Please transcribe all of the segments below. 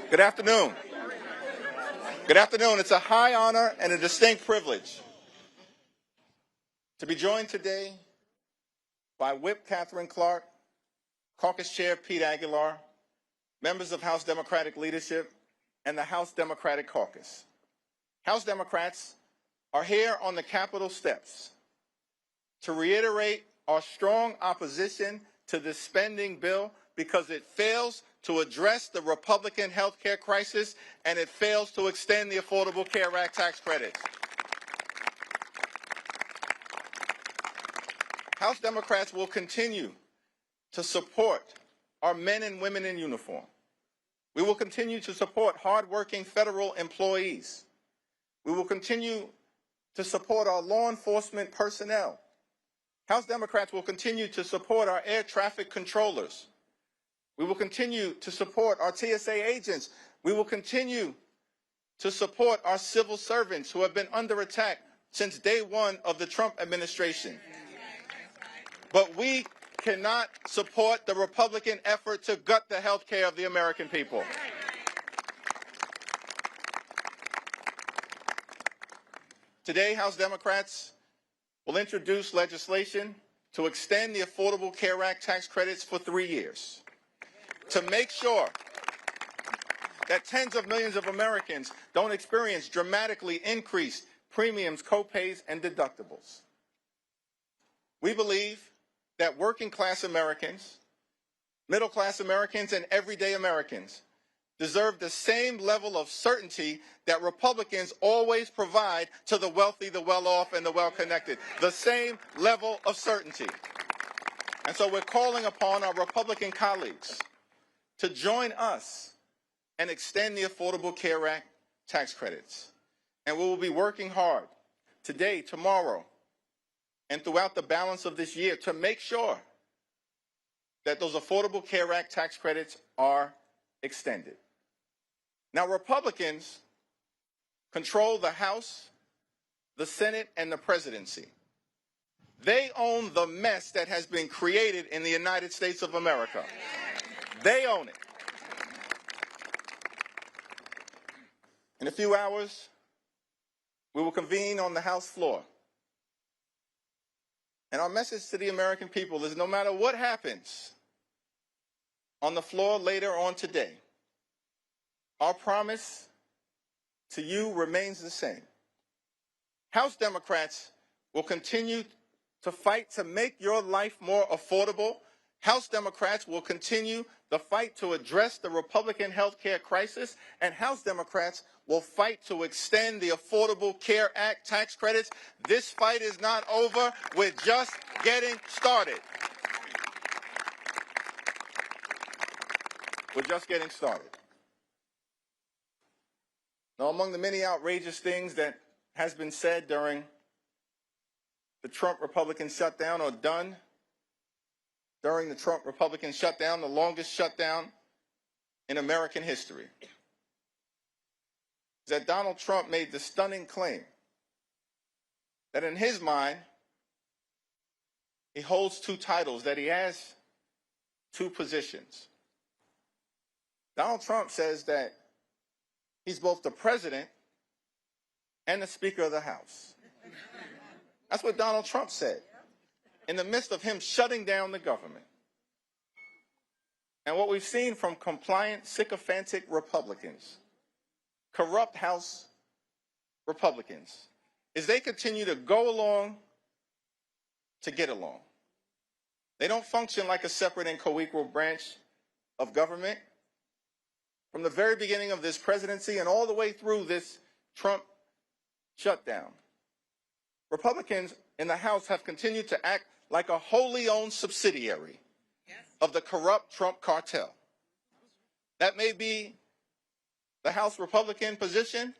Good afternoon. Good afternoon. It's a high honor and a distinct privilege to be joined today by Whip Catherine Clark, Caucus Chair Pete Aguilar, members of House Democratic leadership, and the House Democratic Caucus. House Democrats are here on the Capitol steps to reiterate our strong opposition to this spending bill because it fails to address the Republican health care crisis and it fails to extend the Affordable Care Act tax credits. House Democrats will continue to support our men and women in uniform. We will continue to support hardworking federal employees. We will continue to support our law enforcement personnel. House Democrats will continue to support our air traffic controllers. We will continue to support our TSA agents. We will continue to support our civil servants who have been under attack since day one of the Trump administration. But we cannot support the Republican effort to gut the health care of the American people. Today, House Democrats will introduce legislation to extend the Affordable Care Act tax credits for 3 years, to make sure that tens of millions of Americans don't experience dramatically increased premiums, copays, and deductibles. We believe that working class Americans, middle class Americans, and everyday Americans deserve the same level of certainty that Republicans always provide to the wealthy, the well-off, and the well-connected. The same level of certainty. And so we're calling upon our Republican colleagues to join us and extend the Affordable Care Act tax credits. And we will be working hard today, tomorrow, and throughout the balance of this year to make sure that those Affordable Care Act tax credits are extended. Now, Republicans control the House, the Senate, and the presidency. They own the mess that has been created in the United States of America. They own it. In a few hours, we will convene on the House floor. And our message to the American people is no matter what happens on the floor later on today, our promise to you remains the same. House Democrats will continue to fight to make your life more affordable. House Democrats will continue the fight to address the Republican health care crisis, and House Democrats will fight to extend the Affordable Care Act tax credits. This fight is not over. We're just getting started. We're just getting started. Now, among the many outrageous things that has been said during the Trump Republican shutdown or done during the Trump Republican shutdown, the longest shutdown in American history, is that Donald Trump made the stunning claim that in his mind, he holds two titles, that he has two positions. Donald Trump says that he's both the president and the Speaker of the House. That's what Donald Trump said in the midst of him shutting down the government. And what we've seen from compliant, sycophantic Republicans, corrupt House Republicans, is they continue to go along to get along. They don't function like a separate and co-equal branch of government. From the very beginning of this presidency and all the way through this Trump shutdown, Republicans in the House have continued to act like a wholly owned subsidiary of the corrupt Trump cartel. That may be the House Republican position.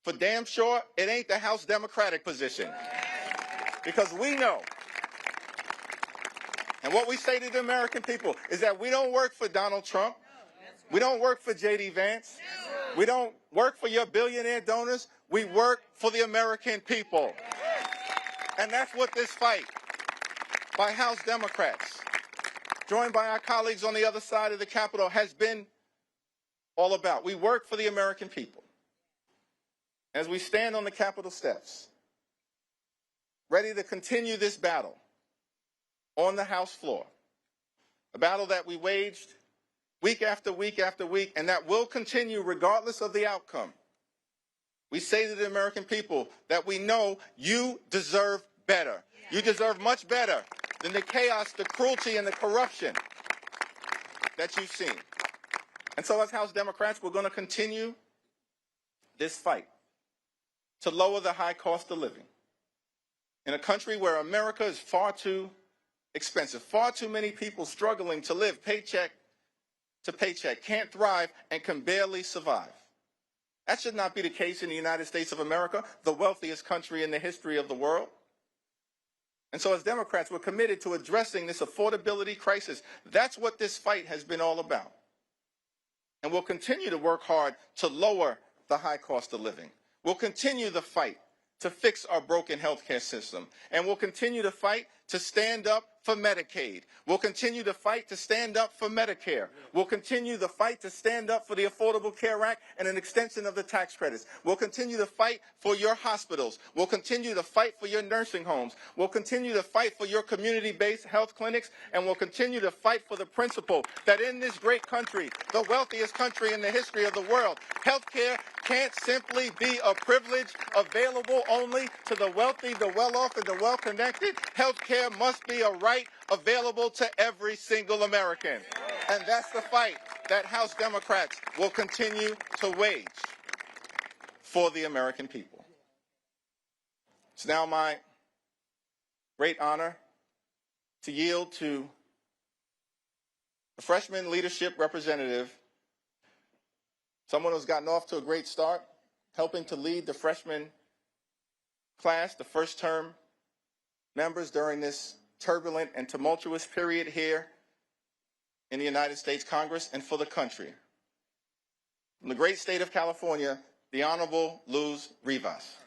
For damn sure, it ain't the House Democratic position. Because we know, and what we say to the American people is that we don't work for Donald Trump. We don't work for J.D. Vance. We don't work for your billionaire donors. We work for the American people. And that's what this fight by House Democrats, joined by our colleagues on the other side of the Capitol, has been all about. We work for the American people. As we stand on the Capitol steps, ready to continue this battle on the House floor, a battle that we waged week after week after week, and that will continue regardless of the outcome. We say to the American people that we know you deserve better. You deserve much better than the chaos, the cruelty, and the corruption that you've seen. And so as House Democrats, we're going to continue this fight to lower the high cost of living in a country where America is far too expensive, far too many people struggling to live paycheck to paycheck, can't thrive, and can barely survive. That should not be the case in the United States of America, the wealthiest country in the history of the world. And so as Democrats, we're committed to addressing this affordability crisis. That's what this fight has been all about. And we'll continue to work hard to lower the high cost of living. We'll continue the fight to fix our broken healthcare system. And we'll continue to fight to stand up for Medicaid. We'll continue to fight to stand up for Medicare. We'll continue the fight to stand up for the Affordable Care Act and an extension of the tax credits. We'll continue to fight for your hospitals. We'll continue to fight for your nursing homes. We'll continue to fight for your community-based health clinics. And we'll continue to fight for the principle that in this great country, the wealthiest country in the history of the world, healthcare can't simply be a privilege available only to the wealthy, the well-off, and the well-connected. Healthcare must be a right available to every single American. And that's the fight that House Democrats will continue to wage for the American people. It's now my great honor to yield to a freshman leadership representative, someone who's gotten off to a great start, helping to lead the freshman class, the first term members during this turbulent and tumultuous period here in the United States Congress and for the country. From the great state of California, the Honorable Luz Rivas.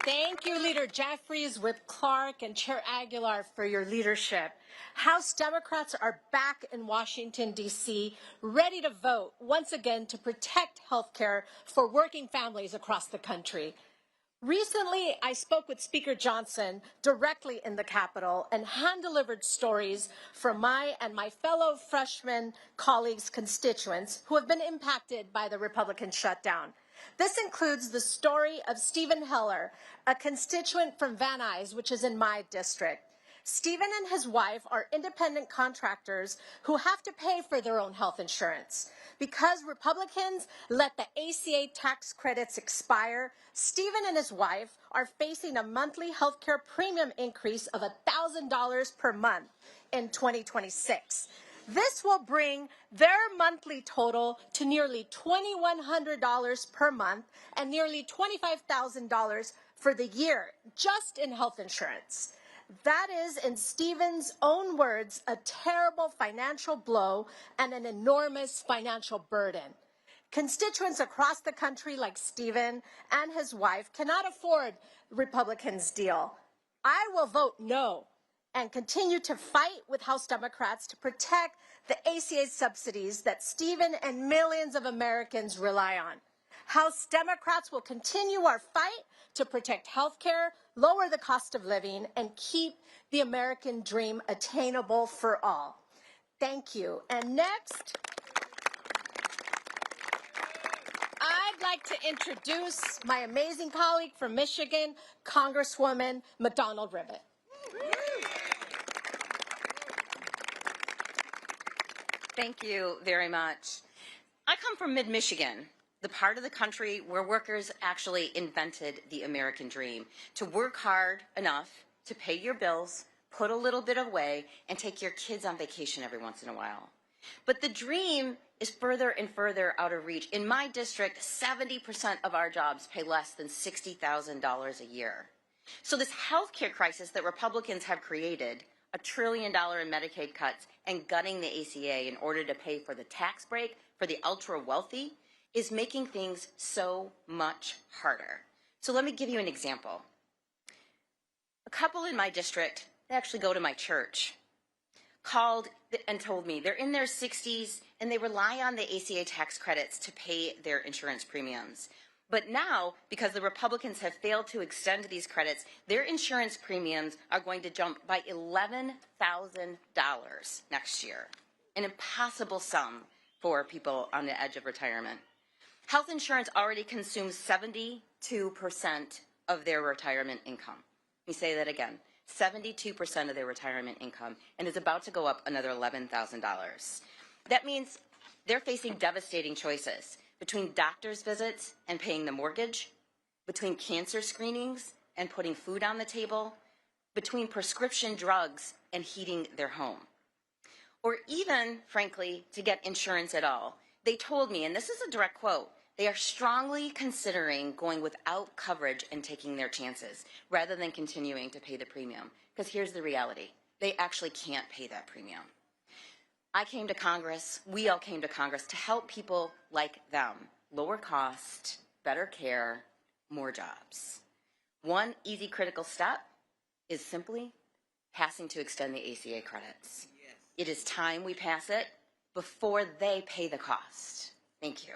Thank you, Leader Jeffries, Whip Clark, and Chair Aguilar for your leadership. House Democrats are back in Washington, D.C., ready to vote once again to protect health care for working families across the country. Recently, I spoke with Speaker Johnson directly in the Capitol and hand-delivered stories from my and my fellow freshman colleagues' constituents who have been impacted by the Republican shutdown. This includes the story of Stephen Heller, a constituent from Van Nuys, which is in my district. Stephen and his wife are independent contractors who have to pay for their own health insurance. Because Republicans let the ACA tax credits expire, Stephen and his wife are facing a monthly health care premium increase of $1,000 per month in 2026. This will bring their monthly total to nearly $2,100 per month and nearly $25,000 for the year, just in health insurance. That is, in Stephen's own words, a terrible financial blow and an enormous financial burden. Constituents across the country like Stephen and his wife cannot afford Republicans' deal. I will vote no and continue to fight with House Democrats to protect the ACA subsidies that Stephen and millions of Americans rely on. House Democrats will continue our fight to protect health care, lower the cost of living, and keep the American dream attainable for all. Thank you. And next, I'd like to introduce my amazing colleague from Michigan, Congresswoman McDonald-Ribbit. Thank you very much. I come from mid-Michigan, the part of the country where workers actually invented the American dream, to work hard enough to pay your bills, put a little bit away, and take your kids on vacation every once in a while. But the dream is further and further out of reach. In my district, 70% of our jobs pay less than $60,000 a year. So this healthcare crisis that Republicans have created, $1 trillion in Medicaid cuts, and gutting the ACA in order to pay for the tax break for the ultra-wealthy, is making things so much harder. So let me give you an example. A couple in my district, they actually go to my church. called and told me they're in their 60s and they rely on the ACA tax credits to pay their insurance premiums. But now, because the Republicans have failed to extend these credits, their insurance premiums are going to jump by $11,000 next year. An impossible sum for people on the edge of retirement. Health insurance already consumes 72% of their retirement income. Let me say that again. 72% of their retirement income, and is about to go up another $11,000. That means they're facing devastating choices between doctor's visits and paying the mortgage, between cancer screenings and putting food on the table, between prescription drugs and heating their home, or even, frankly, to get insurance at all. They told me, and this is a direct quote, they are strongly considering going without coverage and taking their chances rather than continuing to pay the premium. Because here's the reality. They actually can't pay that premium. I came to Congress, we all came to Congress to help people like them. Lower cost, better care, more jobs. One easy critical step is simply passing to extend the ACA credits. Yes. It is time we pass it before they pay the cost. Thank you.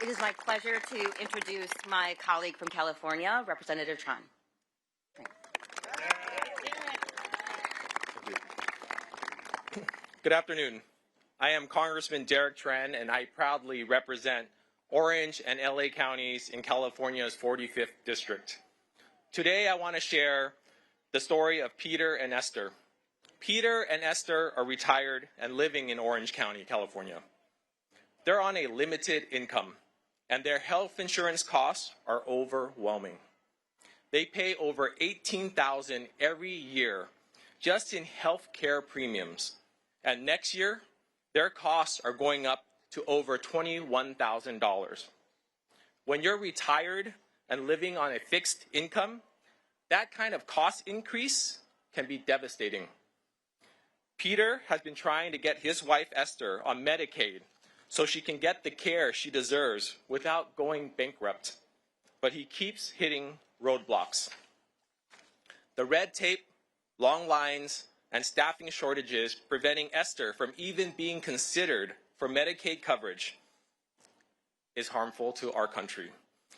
It is my pleasure to introduce my colleague from California, Representative Tran. Good afternoon. I am Congressman Derek Tran, and I proudly represent Orange and LA counties in California's 45th district. Today, I want to share the story of Peter and Esther. Peter and Esther are retired and living in Orange County, California. They're on a limited income, and their health insurance costs are overwhelming. They pay over $18,000 every year just in health care premiums. And next year, their costs are going up to over $21,000. When you're retired and living on a fixed income, that kind of cost increase can be devastating. Peter has been trying to get his wife, Esther, on Medicaid so she can get the care she deserves without going bankrupt. But he keeps hitting roadblocks. The red tape, long lines, and staffing shortages preventing Esther from even being considered for Medicaid coverage is harmful to our country.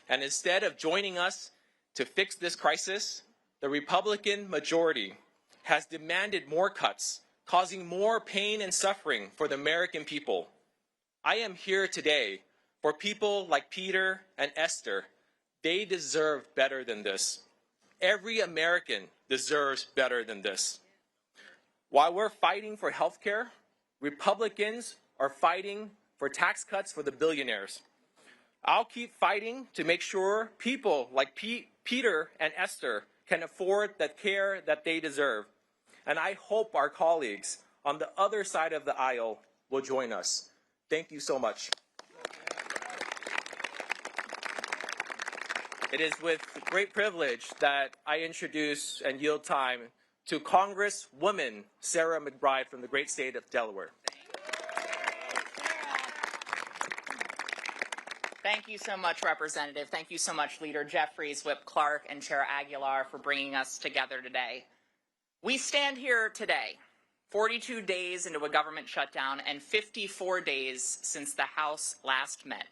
And instead of joining us to fix this crisis, the Republican majority has demanded more cuts, causing more pain and suffering for the American people. I am here today for people like Peter and Esther. They deserve better than this. Every American deserves better than this. While we're fighting for health care, Republicans are fighting for tax cuts for the billionaires. I'll keep fighting to make sure people like Peter and Esther can afford the care that they deserve. And I hope our colleagues on the other side of the aisle will join us. Thank you so much. It is with great privilege that I introduce and yield time to Congresswoman Sarah McBride from the great state of Delaware. Thank you so much, Representative. Thank you so much, Leader Jeffries, Whip Clark, and Chair Aguilar for bringing us together today. We stand here today, 42 days into a government shutdown and 54 days since the House last met,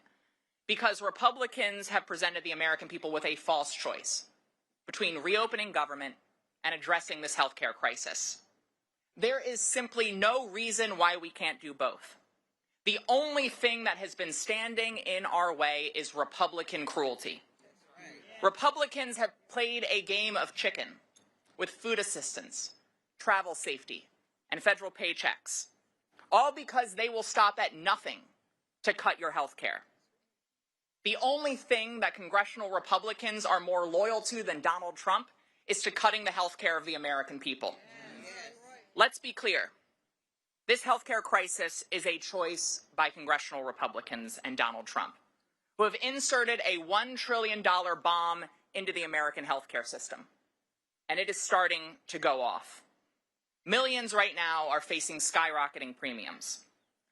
because Republicans have presented the American people with a false choice between reopening government and addressing this healthcare crisis. There is simply no reason why we can't do both. The only thing that has been standing in our way is Republican cruelty. Republicans have played a game of chicken with food assistance, travel safety, and federal paychecks, all because they will stop at nothing to cut your health care. The only thing that congressional Republicans are more loyal to than Donald Trump is to cutting the health care of the American people. Let's be clear. This health care crisis is a choice by congressional Republicans and Donald Trump, who have inserted a $1 trillion bomb into the American health care system. And it is starting to go off. Millions right now are facing skyrocketing premiums.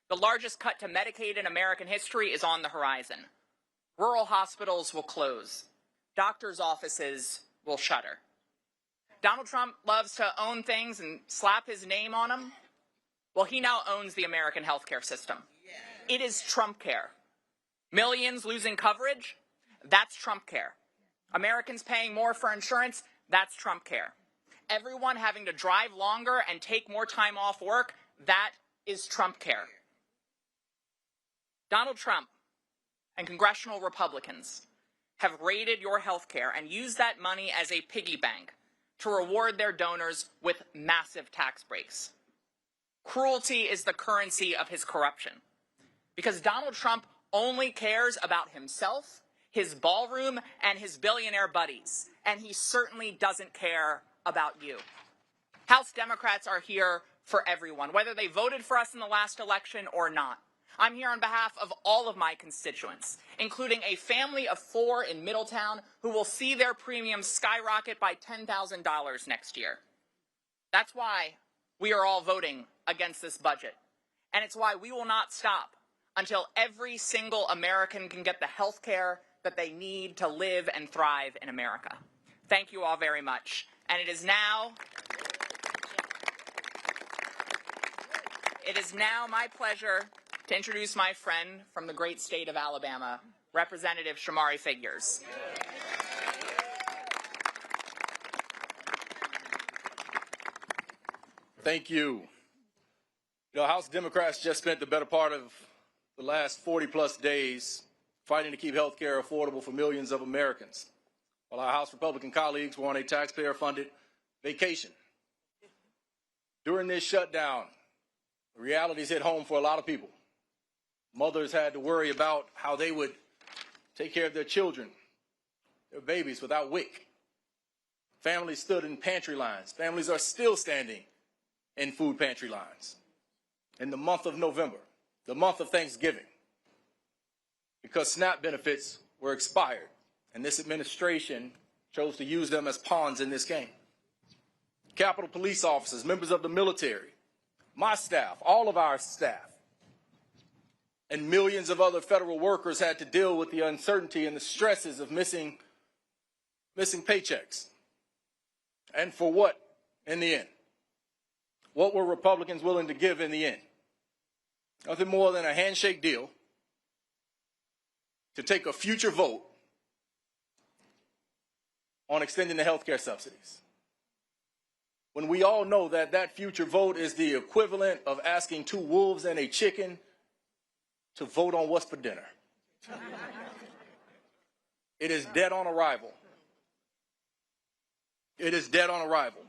The largest cut to Medicaid in American history is on the horizon. Rural hospitals will close. Doctors' offices will shutter. Donald Trump loves to own things and slap his name on them. Well, he now owns the American healthcare system. It is Trump care. Millions losing coverage, that's Trump care. Americans paying more for insurance, that's Trump care. Everyone having to drive longer and take more time off work, that is Trump care. Donald Trump and congressional Republicans have raided your health care and used that money as a piggy bank to reward their donors with massive tax breaks. Cruelty is the currency of his corruption, because Donald Trump only cares about himself, his ballroom, and his billionaire buddies, and he certainly doesn't care about you. House Democrats are here for everyone, whether they voted for us in the last election or not. I'm here on behalf of all of my constituents, including a family of 4 in Middletown who will see their premiums skyrocket by $10,000 next year. That's why we are all voting against this budget, and it's why we will not stop until every single American can get the health care that they need to live and thrive in America. Thank you all very much. And it is now my pleasure to introduce my friend from the great state of Alabama, Representative Shamari Figures. Thank you. House Democrats just spent the better part of the last 40-plus days fighting to keep health care affordable for millions of Americans, while our House Republican colleagues were on a taxpayer-funded vacation. During this shutdown, the realities hit home for a lot of people. Mothers had to worry about how they would take care of their children, their babies, without WIC. Families stood in pantry lines. Families are still standing in food pantry lines. In the month of November, the month of Thanksgiving, because SNAP benefits were expired, and this administration chose to use them as pawns in this game. Capitol Police officers, members of the military, my staff, all of our staff, and millions of other federal workers had to deal with the uncertainty and the stresses of missing paychecks. And for what in the end? What were Republicans willing to give in the end? Nothing more than a handshake deal to take a future vote on extending the health care subsidies, when we all know that that future vote is the equivalent of asking 2 wolves and a chicken to vote on what's for dinner. It is dead on arrival. It is dead on arrival.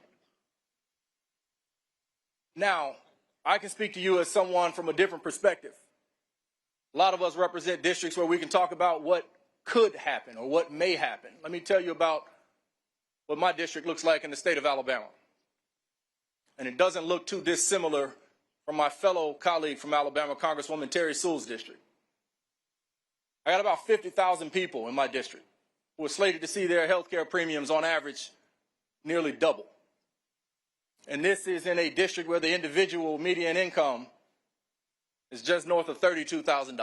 Now, I can speak to you as someone from a different perspective. A lot of us represent districts where we can talk about what could happen or what may happen. Let me tell you about what my district looks like in the state of Alabama. And it doesn't look too dissimilar from my fellow colleague from Alabama, Congresswoman Terry Sewell's district. I got about 50,000 people in my district who are slated to see their health care premiums on average nearly double. And this is in a district where the individual median income is just north of $32,000.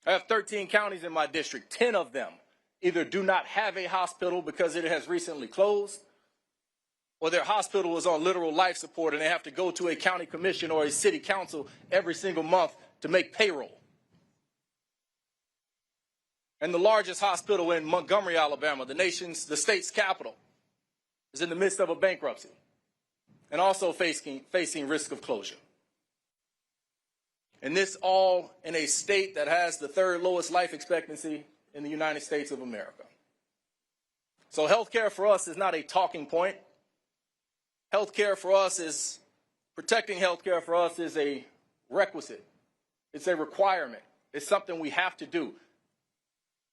I have 13 counties in my district. 10 of them either do not have a hospital because it has recently closed, or their hospital is on literal life support and they have to go to a county commission or a city council every single month to make payroll. And the largest hospital in Montgomery, Alabama, the state's capital, is in the midst of a bankruptcy and also facing risk of closure. And this all in a state that has the 3rd lowest life expectancy in the United States of America. So health care for us is not a talking point. Health care for us is, protecting health care for us is a requisite. It's a requirement. It's something we have to do.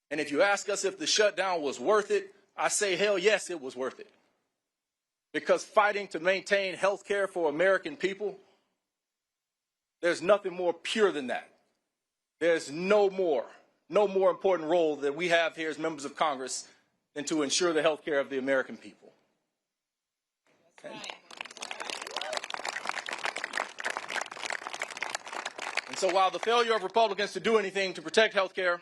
And if you ask us if the shutdown was worth it, I say, hell yes, it was worth it. Because fighting to maintain health care for American people, there's nothing more pure than that. There's no more important role that we have here as members of Congress than to ensure the health care of the American people. Okay. And so while the failure of Republicans to do anything to protect health care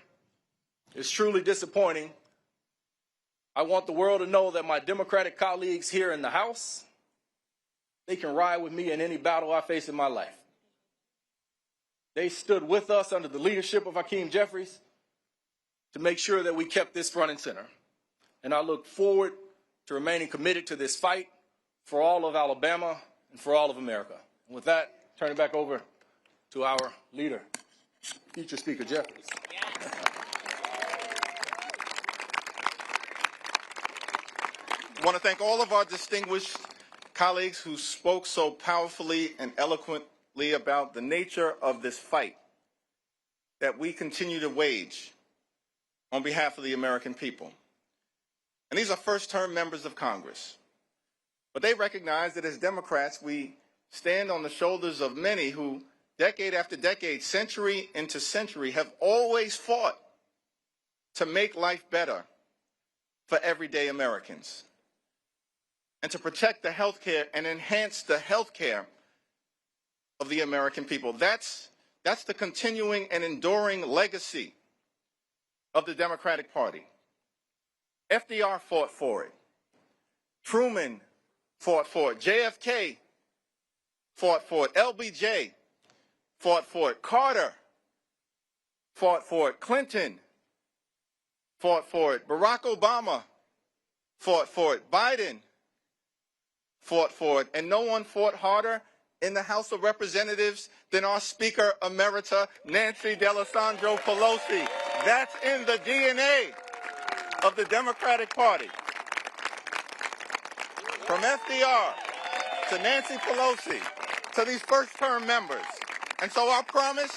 is truly disappointing, I want the world to know that my Democratic colleagues here in the House, they can ride with me in any battle I face in my life. They stood with us under the leadership of Hakeem Jeffries to make sure that we kept this front and center. And I look forward to remaining committed to this fight for all of Alabama and for all of America. And with that, turn it back over to our leader, future Speaker Jeffries. I want to thank all of our distinguished colleagues who spoke so powerfully and eloquently about the nature of this fight that we continue to wage on behalf of the American people. And these are first-term members of Congress. But they recognize that as Democrats, we stand on the shoulders of many who, decade after decade, century into century, have always fought to make life better for everyday Americans and to protect the health care and enhance the health care of the American people. That's the continuing and enduring legacy of the Democratic Party. FDR fought for it. Truman fought for it. JFK fought for it. LBJ fought for it. Carter fought for it. Clinton fought for it. Barack Obama fought for it. Biden fought for it. And no one fought harder in the House of Representatives than our Speaker Emerita, Nancy D'Alessandro Pelosi. That's in the DNA of the Democratic Party. From FDR to Nancy Pelosi to these first-term members. And so our promise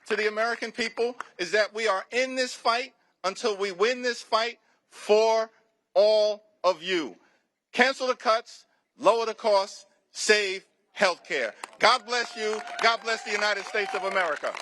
to the American people is that we are in this fight until we win this fight for all of you. Cancel the cuts, lower the costs, save health care. God bless you. God bless the United States of America.